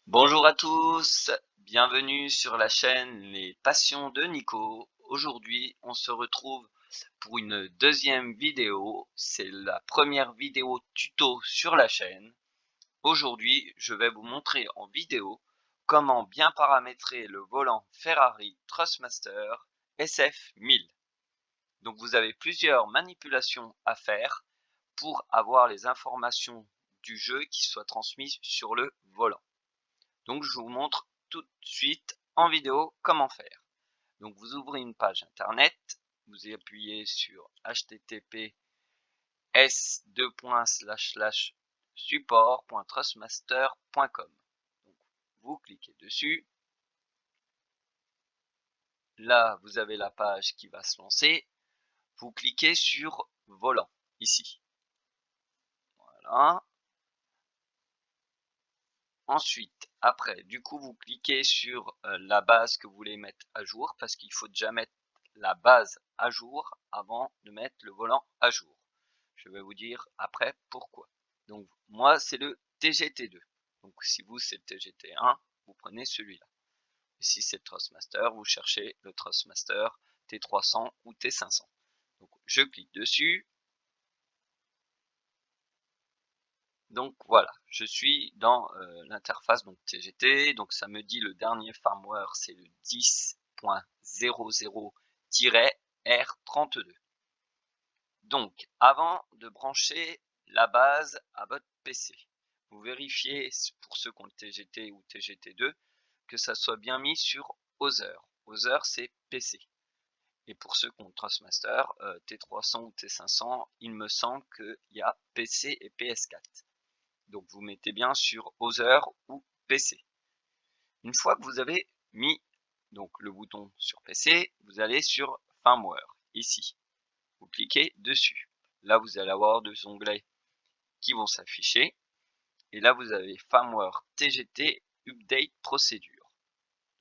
Bonjour à tous, bienvenue sur la chaîne Les Passions de Nico. Aujourd'hui, on se retrouve pour une deuxième vidéo. C'est la première vidéo tuto sur la chaîne. Aujourd'hui, je vais vous montrer en vidéo comment bien paramétrer le volant Ferrari Thrustmaster SF1000. Donc vous avez plusieurs manipulations à faire pour avoir les informations du jeu qui soient transmises sur le volant. Donc je vous montre tout de suite en vidéo comment faire. Donc vous ouvrez une page internet, vous appuyez sur https://support.trustmaster.com. Vous cliquez dessus. Là, vous avez la page qui va se lancer. Vous cliquez sur volant ici. Voilà. Ensuite, après, du coup, vous cliquez sur la base que vous voulez mettre à jour parce qu'il faut déjà mettre la base à jour avant de mettre le volant à jour. Je vais vous dire après pourquoi. Donc, moi, c'est le TGT2. Donc, si vous, c'est le TGT1, vous prenez celui-là. Et si c'est le Thrustmaster, vous cherchez le Thrustmaster T300 ou T500. Donc, je clique dessus. Donc voilà, je suis dans l'interface TGT, donc ça me dit le dernier firmware c'est le 10.00-R32. Donc avant de brancher la base à votre PC, vous vérifiez pour ceux qui ont le TGT ou TGT2 que ça soit bien mis sur Other. Other c'est PC. Et pour ceux qui ont le Thrustmaster, T300 ou T500, il me semble qu'il y a PC et PS4. Donc vous mettez bien sur Other ou PC. Une fois que vous avez mis donc le bouton sur PC, vous allez sur Firmware ici. Vous cliquez dessus. Là vous allez avoir deux onglets qui vont s'afficher. Et là vous avez Firmware TGT Update Procedure.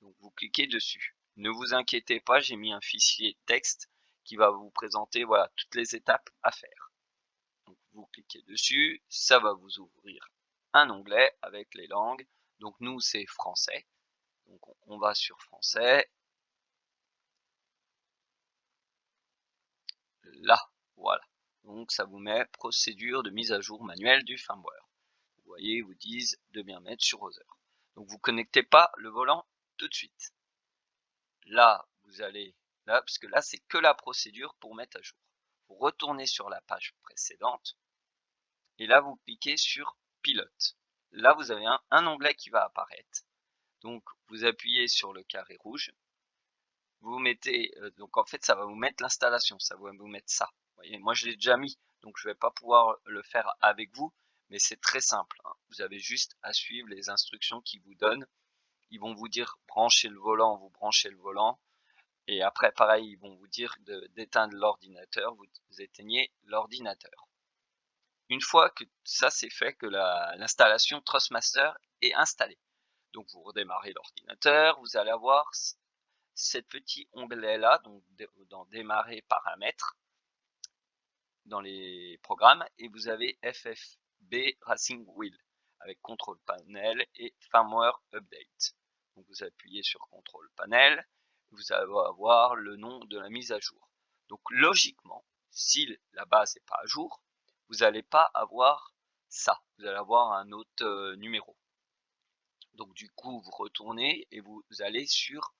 Donc vous cliquez dessus. Ne vous inquiétez pas, j'ai mis un fichier texte qui va vous présenter voilà toutes les étapes à faire. Donc vous cliquez dessus, ça va vous ouvrir un onglet avec les langues. Donc nous c'est français. Donc on va sur français. Là, voilà. Donc ça vous met procédure de mise à jour manuelle du firmware. Vous voyez, ils vous disent de bien mettre sur Other. Donc vous connectez pas le volant tout de suite. Là, vous allez là, parce que là c'est que la procédure pour mettre à jour. Vous retournez sur la page précédente et là vous cliquez sur pilote. Là vous avez un onglet qui va apparaître. Donc vous appuyez sur le carré rouge, vous mettez, donc en fait ça va vous mettre l'installation, ça va vous mettre ça. Vous voyez, moi je l'ai déjà mis, donc je vais pas pouvoir le faire avec vous, mais c'est très simple, hein. Vous avez juste à suivre les instructions qu'ils vous donnent. Ils vont vous dire branchez le volant, vous branchez le volant, et après pareil ils vont vous dire d'éteindre l'ordinateur, vous éteignez l'ordinateur. Une fois que ça c'est fait, que l'installation Thrustmaster est installée, donc vous redémarrez l'ordinateur, vous allez avoir ce petit onglet là, donc dans démarrer paramètres dans les programmes, et vous avez FFB Racing Wheel avec contrôle panel et firmware update. Donc vous appuyez sur contrôle panel, vous allez avoir le nom de la mise à jour. Donc logiquement, si la base n'est pas à jour, vous n'allez pas avoir ça, vous allez avoir un autre numéro. Donc du coup, vous retournez et vous allez sur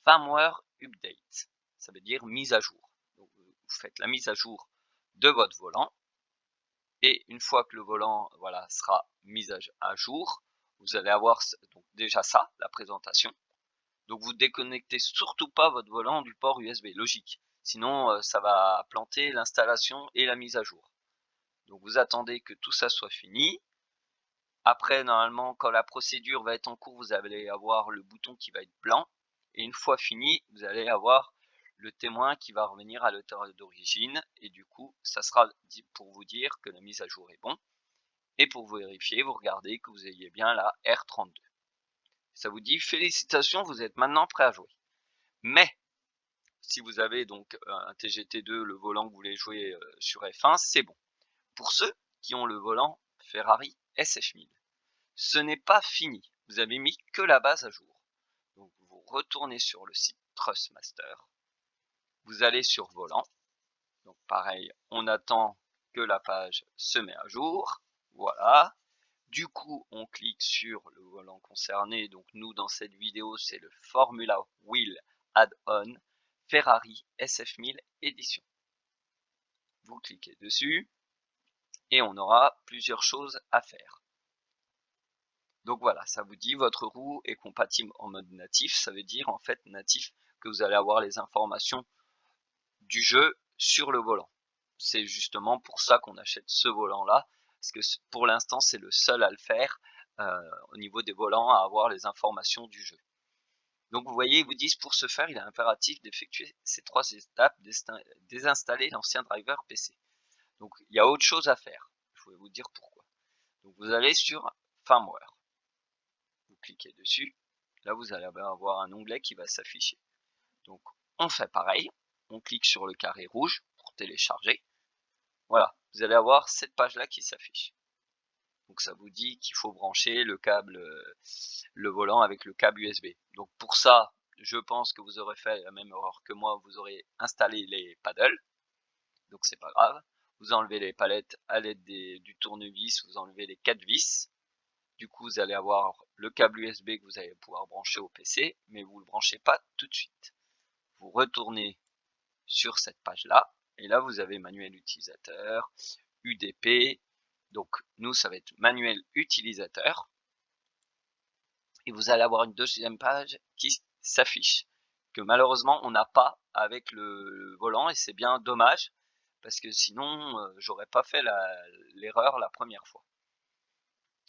Firmware Update. Ça veut dire mise à jour. Donc vous faites la mise à jour de votre volant. Et une fois que le volant voilà, sera mis à jour, vous allez avoir donc déjà ça, la présentation. Donc vous déconnectez surtout pas votre volant du port USB, logique. Sinon, ça va planter l'installation et la mise à jour. Donc vous attendez que tout ça soit fini. Après, normalement, quand la procédure va être en cours, vous allez avoir le bouton qui va être blanc. Et une fois fini, vous allez avoir le témoin qui va revenir à l'auteur d'origine. Et du coup, ça sera pour vous dire que la mise à jour est bon. Et pour vérifier, vous regardez que vous ayez bien la R32. Ça vous dit félicitations, vous êtes maintenant prêt à jouer. Mais si vous avez donc un TGT2, le volant que vous voulez jouer sur F1, c'est bon. Pour ceux qui ont le volant Ferrari SF1000, ce n'est pas fini. vous avez mis que la base à jour. Donc vous retournez sur le site Trustmaster, vous allez sur volant, donc pareil, on attend que la page se met à jour, voilà. Du coup, on clique sur le volant concerné, donc nous dans cette vidéo c'est le Formula Wheel Add-on Ferrari SF1000 édition. Vous cliquez dessus et on aura plusieurs choses à faire. Donc voilà, ça vous dit votre roue est compatible en mode natif, ça veut dire en fait natif que vous allez avoir les informations du jeu sur le volant. C'est justement pour ça qu'on achète ce volant là, parce que pour l'instant c'est le seul à le faire au niveau des volants, à avoir les informations du jeu. Donc vous voyez, ils vous disent pour ce faire il est impératif d'effectuer ces 3 étapes, désinstaller l'ancien driver PC. Donc il y a autre chose à faire, je vais vous dire pourquoi. Donc vous allez sur firmware, vous cliquez dessus, là vous allez avoir un onglet qui va s'afficher. Donc on fait pareil, on clique sur le carré rouge pour télécharger. Voilà, vous allez avoir cette page là qui s'affiche. Donc ça vous dit qu'il faut brancher le câble, le volant avec le câble USB. Donc pour ça, je pense que vous aurez fait la même erreur que moi, vous aurez installé les paddles. Donc c'est pas grave. Vous enlevez les palettes à l'aide du tournevis, vous enlevez les 4 vis. Du coup, vous allez avoir le câble USB que vous allez pouvoir brancher au PC, mais vous ne le branchez pas tout de suite. Vous retournez sur cette page-là, et là, vous avez manuel utilisateur, UDP, donc nous, ça va être manuel utilisateur, et vous allez avoir une deuxième page qui s'affiche, que malheureusement, on n'a pas avec le volant, et c'est bien dommage, parce que sinon, j'aurais pas fait l'erreur la première fois.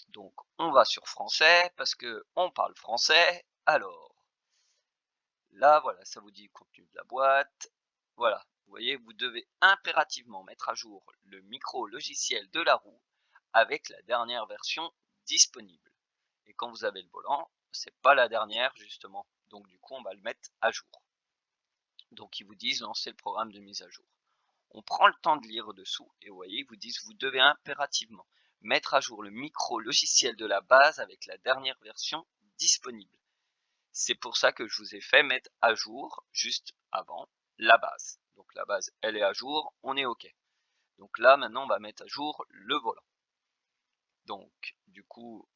Donc on va sur français parce que on parle français. Alors là voilà, ça vous dit le contenu de la boîte. Voilà, vous voyez, vous devez impérativement mettre à jour le micro logiciel de la roue avec la dernière version disponible. Et quand vous avez le volant, c'est pas la dernière justement. Donc du coup on va le mettre à jour. Donc ils vous disent lancer le programme de mise à jour. On prend le temps de lire dessous et vous voyez, ils vous disent vous devez impérativement mettre à jour le micro logiciel de la base avec la dernière version disponible. C'est pour ça que je vous ai fait mettre à jour juste avant la base. Donc la base elle est à jour, on est OK. Donc là maintenant on va mettre à jour le volant. Donc du coup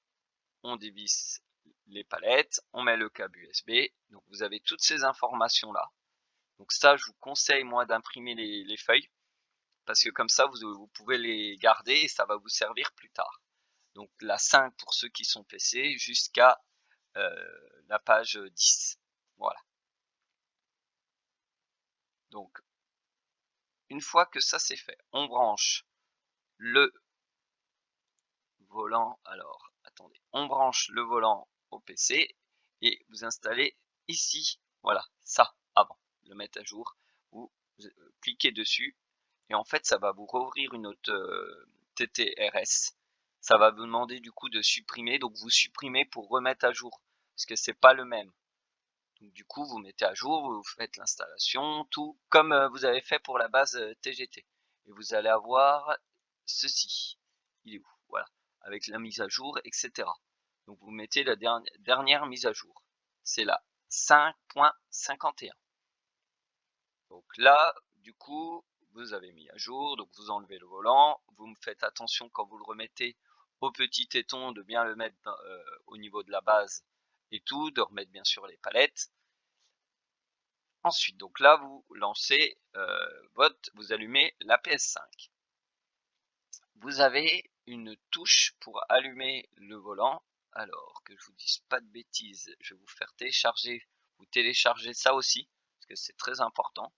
on dévisse les palettes, on met le câble USB. Donc vous avez toutes ces informations là. Donc ça je vous conseille moi d'imprimer les feuilles, parce que comme ça vous pouvez les garder et ça va vous servir plus tard. Donc la 5 pour ceux qui sont PC jusqu'à la page 10. Voilà. Donc une fois que ça c'est fait, on branche le volant. Alors attendez, on branche le volant au PC et vous installez ici, voilà, ça avant, le mettre à jour. Vous cliquez dessus et en fait ça va vous rouvrir une autre TTRS. Ça va vous demander du coup de supprimer, donc vous supprimez pour remettre à jour parce que c'est pas le même. Donc du coup vous mettez à jour, vous faites l'installation, tout comme vous avez fait pour la base TGT. Et vous allez avoir ceci. Il est où? Voilà, avec la mise à jour, etc. Donc vous mettez la dernière mise à jour. C'est la 5.51. Donc là, du coup, vous avez mis à jour, donc vous enlevez le volant, vous me faites attention quand vous le remettez au petit téton de bien le mettre au niveau de la base et tout, de remettre bien sûr les palettes. Ensuite, donc là, vous lancez vous allumez la PS5. Vous avez une touche pour allumer le volant. Alors, que je vous dise pas de bêtises, je vais vous faire télécharger, vous téléchargez ça aussi, parce que c'est très important.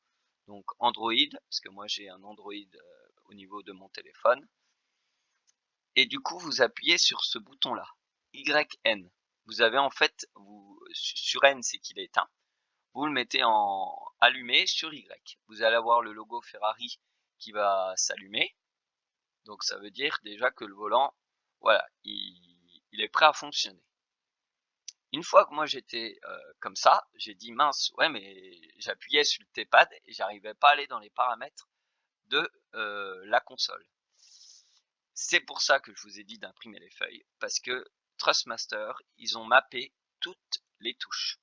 Donc Android, parce que moi j'ai un Android au niveau de mon téléphone. Et du coup, vous appuyez sur ce bouton-là, YN. Vous avez en fait, sur N, c'est qu'il est éteint. Vous le mettez en allumé sur Y. Vous allez avoir le logo Ferrari qui va s'allumer. Donc ça veut dire déjà que le volant, voilà, il est prêt à fonctionner. Une fois que moi j'étais comme ça, j'ai dit mince, ouais mais j'appuyais sur le T-pad et j'arrivais pas à aller dans les paramètres de la console. C'est pour ça que je vous ai dit d'imprimer les feuilles, parce que Trustmaster, ils ont mappé toutes les touches.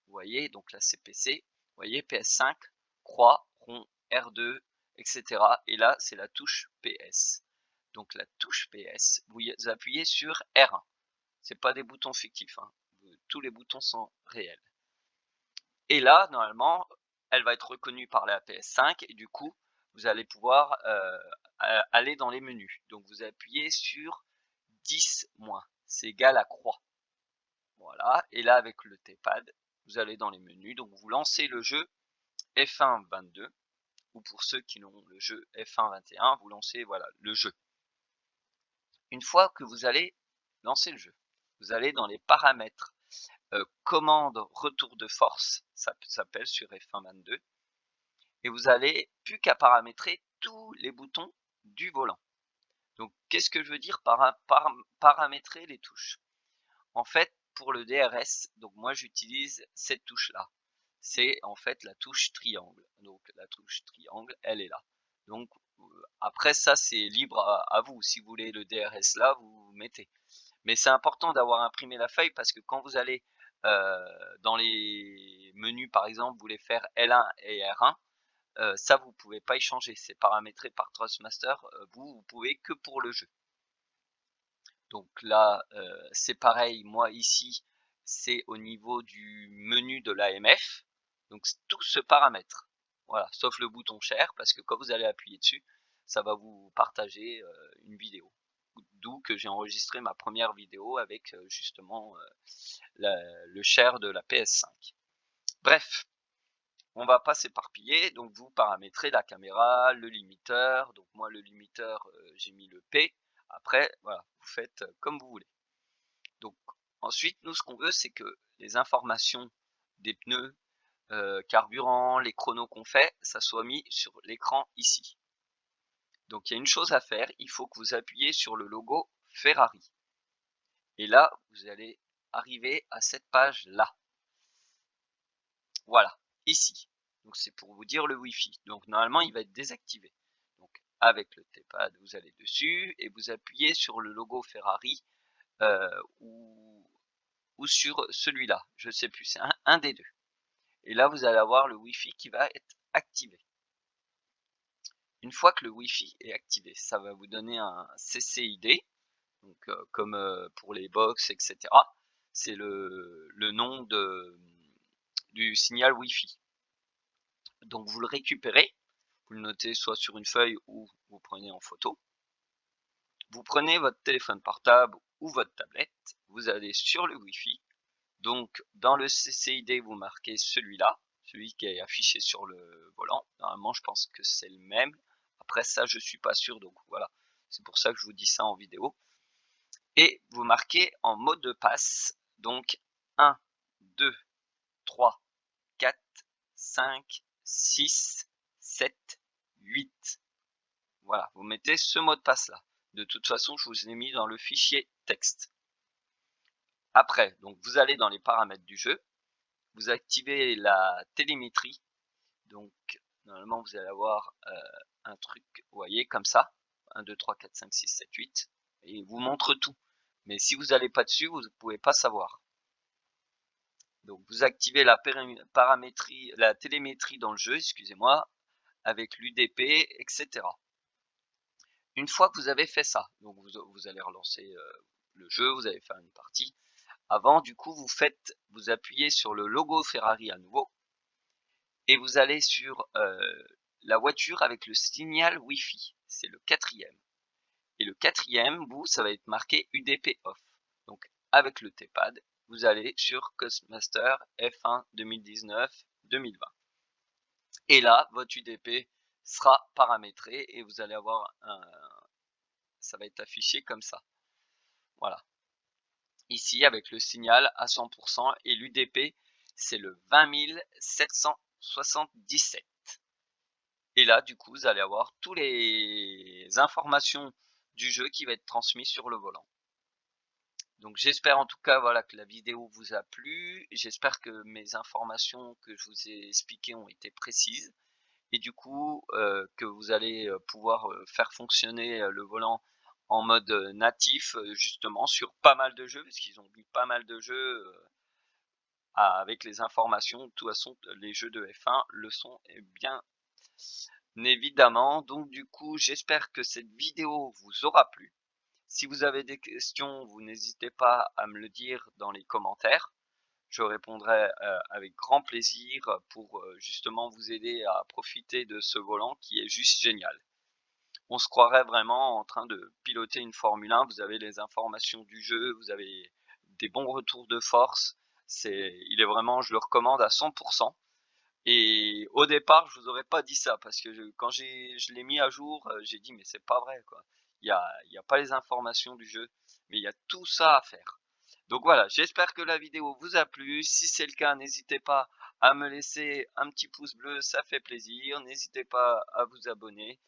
Vous voyez, donc la CPC, vous voyez PS5, croix, rond, R2, etc. Et là, c'est la touche PS. Donc la touche PS, vous appuyez sur R1. C'est pas des boutons fictifs, hein. Tous les boutons sont réels. Et là, normalement, elle va être reconnue par la PS5 et du coup, vous allez pouvoir aller dans les menus. Donc vous appuyez sur 10 moins, c'est égal à croix. Voilà, et là avec le T-pad, vous allez dans les menus, donc vous lancez le jeu F1 22, ou pour ceux qui ont le jeu F1 21, vous lancez voilà le jeu. Une fois que vous allez lancer le jeu, vous allez dans les paramètres commande retour de force, ça s'appelle sur F1 22, et vous allez plus qu'à paramétrer tous les boutons du volant. Donc qu'est-ce que je veux dire par paramétrer les touches? En fait, pour le DRS, donc moi j'utilise cette touche là. C'est en fait la touche triangle. Donc la touche triangle, elle est là. Donc après ça c'est libre à vous. Si vous voulez le DRS là, vous mettez. Mais c'est important d'avoir imprimé la feuille parce que quand vous allez dans les menus par exemple, vous voulez faire L1 et R1, ça vous pouvez pas y changer. C'est paramétré par Trustmaster. Vous pouvez que pour le jeu. Donc là, c'est pareil, moi ici, c'est au niveau du menu de l'AMF. Donc tout se paramètre. Voilà, sauf le bouton share, parce que quand vous allez appuyer dessus, ça va vous partager une vidéo. D'où que j'ai enregistré ma première vidéo avec justement le share de la PS5. Bref, on va pas s'éparpiller, donc vous paramétrez la caméra, le limiteur. Donc moi le limiteur, j'ai mis le P. Après, voilà, vous faites comme vous voulez. Donc ensuite, nous ce qu'on veut, c'est que les informations des pneus, carburant, les chronos qu'on fait, ça soit mis sur l'écran ici. Donc il y a une chose à faire, il faut que vous appuyez sur le logo Ferrari. Et là, vous allez arriver à cette page là. Voilà, ici. Donc c'est pour vous dire le Wi-Fi. Donc normalement, il va être désactivé. Donc avec le T-pad, vous allez dessus et vous appuyez sur le logo Ferrari ou sur celui-là. Je ne sais plus, c'est un des deux. Et là, vous allez avoir le Wi-Fi qui va être activé. Une fois que le Wi-Fi est activé, ça va vous donner un CCID, donc comme pour les box, etc. C'est le nom du signal Wi-Fi. Donc vous le récupérez, vous le notez soit sur une feuille ou vous prenez en photo. Vous prenez votre téléphone portable ou votre tablette, vous allez sur le Wi-Fi. Donc dans le CCID, vous marquez celui-là, celui qui est affiché sur le volant. Normalement, je pense que c'est le même. Après ça, je suis pas sûr, donc voilà. C'est pour ça que je vous dis ça en vidéo. Et vous marquez en mot de passe, donc 1, 2, 3, 4, 5, 6, 7, 8. Voilà, vous mettez ce mot de passe là. De toute façon, je vous ai mis dans le fichier texte. Après, donc vous allez dans les paramètres du jeu, vous activez la télémétrie. Donc normalement vous allez avoir un truc, vous voyez, comme ça. 1, 2, 3, 4, 5, 6, 7, 8. Et il vous montre tout. Mais si vous n'allez pas dessus, vous ne pouvez pas savoir. Donc vous activez la paramétrie, la télémétrie dans le jeu, excusez-moi, avec l'UDP, etc. Une fois que vous avez fait ça, donc vous allez relancer le jeu, vous allez faire une partie. Avant, du coup, vous appuyez sur le logo Ferrari à nouveau et vous allez sur la voiture avec le signal Wi-Fi. C'est le 4e. Et le 4e bout, ça va être marqué UDP off. Donc avec le T-pad, vous allez sur Codemaster F1 2019-2020. Et là, votre UDP sera paramétré et vous allez avoir ça va être affiché comme ça. Voilà. Ici, avec le signal à 100% et l'UDP, c'est le 20 777. Et là, du coup, vous allez avoir toutes les informations du jeu qui va être transmis sur le volant. Donc j'espère en tout cas voilà que la vidéo vous a plu. J'espère que mes informations que je vous ai expliquées ont été précises. Et du coup que vous allez pouvoir faire fonctionner le volant en mode natif, justement sur pas mal de jeux, parce qu'ils ont mis pas mal de jeux avec les informations. De toute façon, les jeux de F1 le sont, et bien évidemment. Donc du coup, j'espère que cette vidéo vous aura plu. Si vous avez des questions, vous n'hésitez pas à me le dire dans les commentaires. Je répondrai avec grand plaisir pour justement vous aider à profiter de ce volant qui est juste génial. On se croirait vraiment en train de piloter une Formule 1. Vous avez les informations du jeu, vous avez des bons retours de force. Il est vraiment, je le recommande à 100%. Et au départ, je vous aurais pas dit ça parce que quand je l'ai mis à jour, j'ai dit mais c'est pas vrai quoi. Il y a pas les informations du jeu, mais il y a tout ça à faire. Donc voilà, j'espère que la vidéo vous a plu. Si c'est le cas, n'hésitez pas à me laisser un petit pouce bleu, ça fait plaisir. N'hésitez pas à vous abonner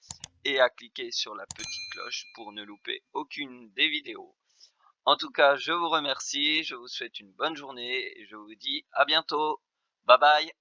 et à cliquer sur la petite cloche pour ne louper aucune des vidéos. En tout cas, je vous remercie, je vous souhaite une bonne journée et je vous dis à bientôt. Bye bye.